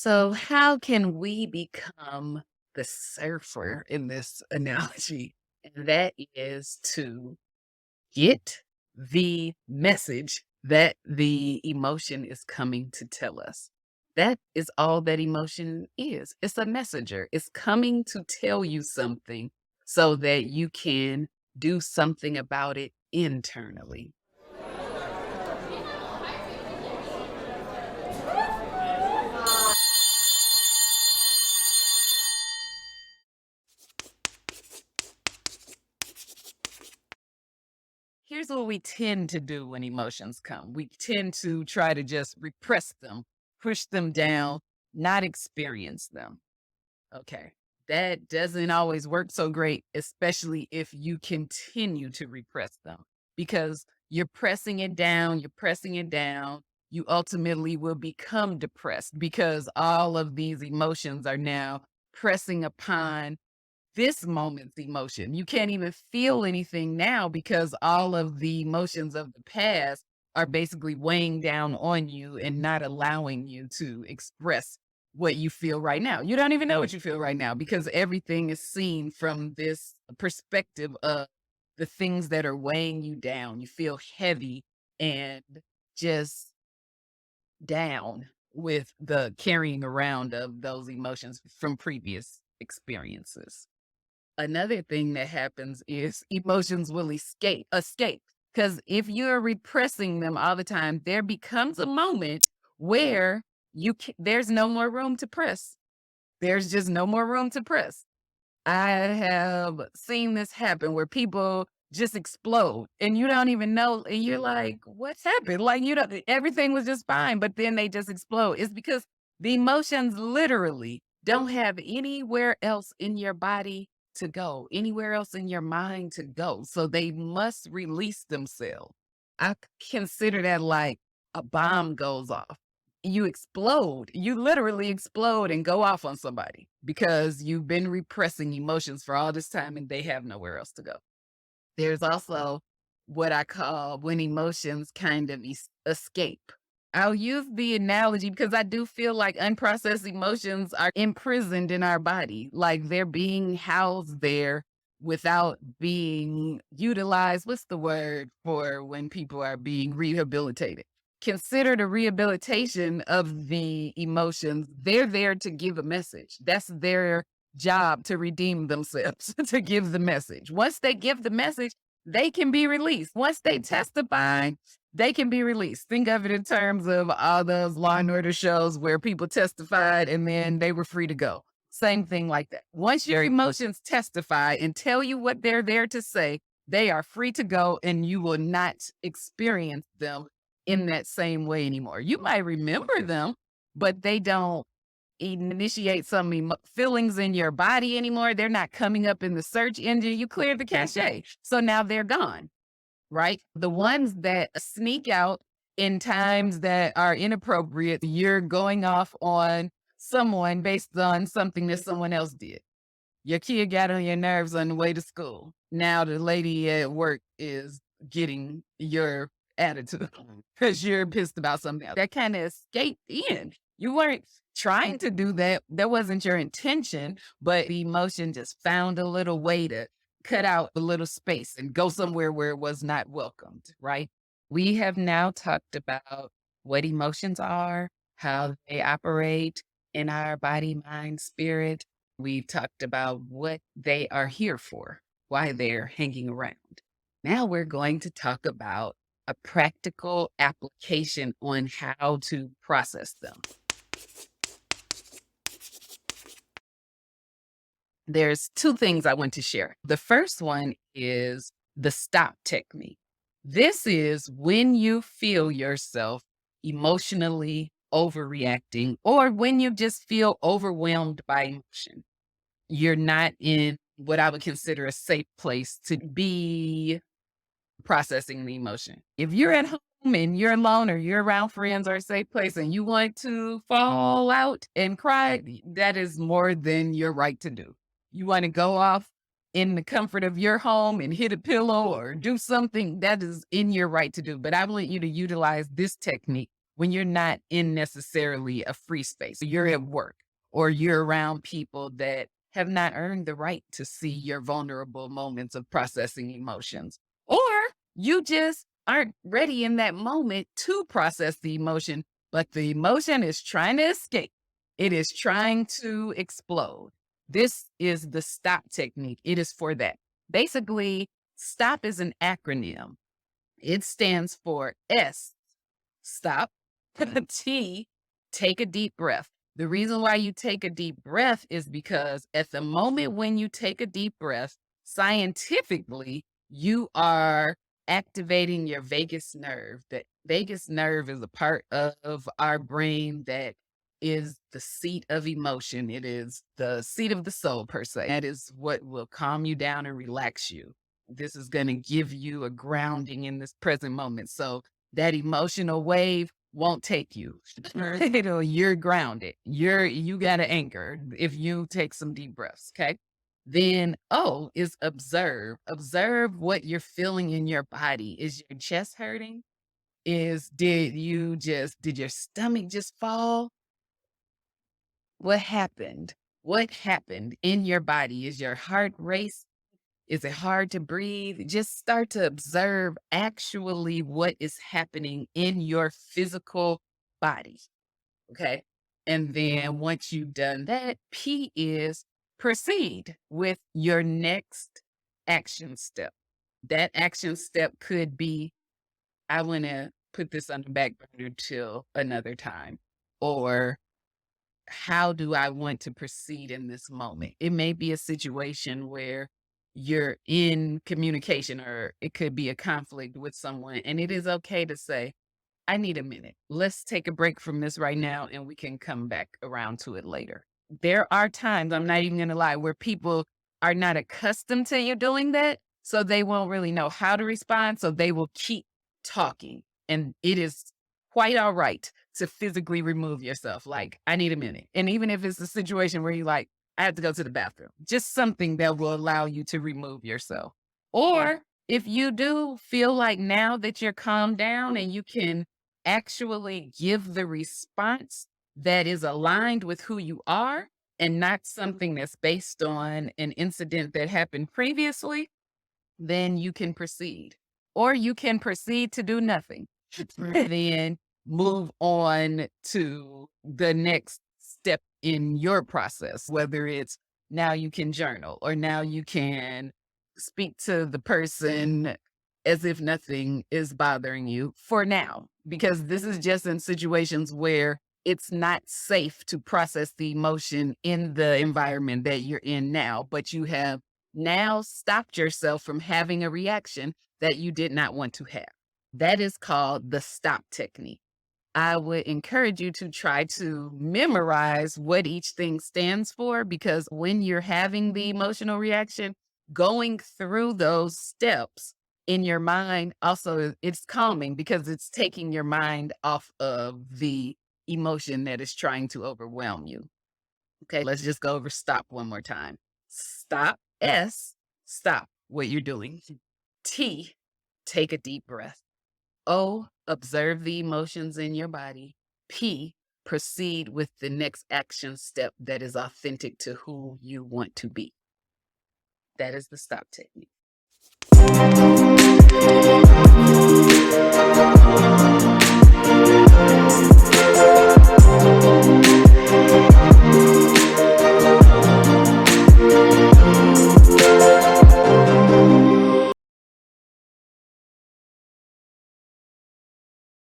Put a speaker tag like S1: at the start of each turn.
S1: So, how can we become the surfer in this analogy? And that is to get the message that the emotion is coming to tell us. That is all that emotion is. It's a messenger. It's coming to tell you something so that you can do something about it internally. Here's what we tend to do when emotions come. We tend to try to just repress them, push them down, not experience them. Okay. That doesn't always work so great, especially if you continue to repress them because you're pressing it down, you're pressing it down. You ultimately will become depressed because all of these emotions are now pressing upon this moment's emotion. You can't even feel anything now because all of the emotions of the past are basically weighing down on you and not allowing you to express what you feel right now. You don't even know what you feel right now because everything is seen from this perspective of the things that are weighing you down. You feel heavy and just down with the carrying around of those emotions from previous experiences. Another thing that happens is emotions will escape. Because if you're repressing them all the time, there becomes a moment where there's no more room to press. There's just no more room to press. I have seen this happen where people just explode and you don't even know. And you're like, what's happened? Like, you don't, everything was just fine, but then they just explode. It's because the emotions literally don't have anywhere else in your body to go, anywhere else in your mind to go. So they must release themselves. Consider that like a bomb goes off. You explode. You literally explode and go off on somebody because you've been repressing emotions for all this time and they have nowhere else to go. There's also what I call when emotions kind of escape. I'll use the analogy because I do feel like unprocessed emotions are imprisoned in our body, like they're being housed there without being utilized. What's the word for when people are being rehabilitated? Consider the rehabilitation of the emotions. They're there to give a message. That's their job to redeem themselves, to give the message. Once they give the message, they can be released. Once they testify, they can be released. Think of it in terms of all those Law and Order shows where people testified and then they were free to go. Same thing like that. Once your emotions testify and tell you what they're there to say, they are free to go and you will not experience them in that same way anymore. You might remember them, but they don't initiate some feelings in your body anymore. They're not coming up in the search engine. You cleared the cache. So now they're gone, right? The ones that sneak out in times that are inappropriate, you're going off on someone based on something that someone else did. Your kid got on your nerves on the way to school. Now the lady at work is getting your attitude because you're pissed about something else. That kind of escaped in. You weren't trying to do that. That wasn't your intention, but the emotion just found a little way to cut out a little space and go somewhere where it was not welcomed, right? We have now talked about what emotions are, how they operate in our body, mind, spirit. We've talked about what they are here for, why they're hanging around. Now we're going to talk about a practical application on how to process them. There's two things I want to share. The first one is the stop technique. This is when you feel yourself emotionally overreacting or when you just feel overwhelmed by emotion. You're not in what I would consider a safe place to be processing the emotion. If you're at home and you're alone or you're around friends or a safe place and you want to fall out and cry, that is more than your right to do. You want to go off in the comfort of your home and hit a pillow or do something that is in your right to do. But I want you to utilize this technique when you're not in necessarily a free space. You're at work or you're around people that have not earned the right to see your vulnerable moments of processing emotions. Or you just aren't ready in that moment to process the emotion, but the emotion is trying to escape. It is trying to explode. This is the stop technique. It is for that. Basically, stop is an acronym. It stands for S, stop. T, take a deep breath. The reason why you take a deep breath is because at the moment when you take a deep breath, scientifically, you are activating your vagus nerve. The vagus nerve is a part of our brain that is the seat of emotion. It is the seat of the soul, per se. That is what will calm you down and relax you. This is going to give you a grounding in this present moment. So that emotional wave won't take you. You're grounded. You got an anchor if you take some deep breaths. Okay. Then O is observe. Observe what you're feeling in your body. Is your chest hurting? Did your stomach just fall? What happened? What happened in your body? Is your heart race? Is it hard to breathe? Just start to observe actually what is happening in your physical body. Okay. And then once you've done that, P is proceed with your next action step. That action step could be, I want to put this on the back burner till another time. Or how do I want to proceed in this moment? It may be a situation where you're in communication, or it could be a conflict with someone, and it is okay to say, I need a minute. Let's take a break from this right now and we can come back around to it later. There are times, I'm not even going to lie, where people are not accustomed to you doing that. So they won't really know how to respond. So they will keep talking. And it is quite all right to physically remove yourself. Like, I need a minute. And even if it's a situation where you like, I have to go to the bathroom, just something that will allow you to remove yourself. Or if you do feel like now that you're calmed down and you can actually give the response that is aligned with who you are and not something that's based on an incident that happened previously, then you can proceed. Or you can proceed to do nothing. Then move on to the next step in your process, whether it's now you can journal or now you can speak to the person as if nothing is bothering you for now, because this is just in situations where it's not safe to process the emotion in the environment that you're in now, but you have now stopped yourself from having a reaction that you did not want to have. That is called the stop technique. I would encourage you to try to memorize what each thing stands for, because when you're having the emotional reaction, going through those steps in your mind also, it's calming because it's taking your mind off of the emotion that is trying to overwhelm you. Okay, let's just go over stop one more time. Stop. S, stop what you're doing. T, take a deep breath. O, observe the emotions in your body. P, proceed with the next action step that is authentic to who you want to be. That is the stop technique.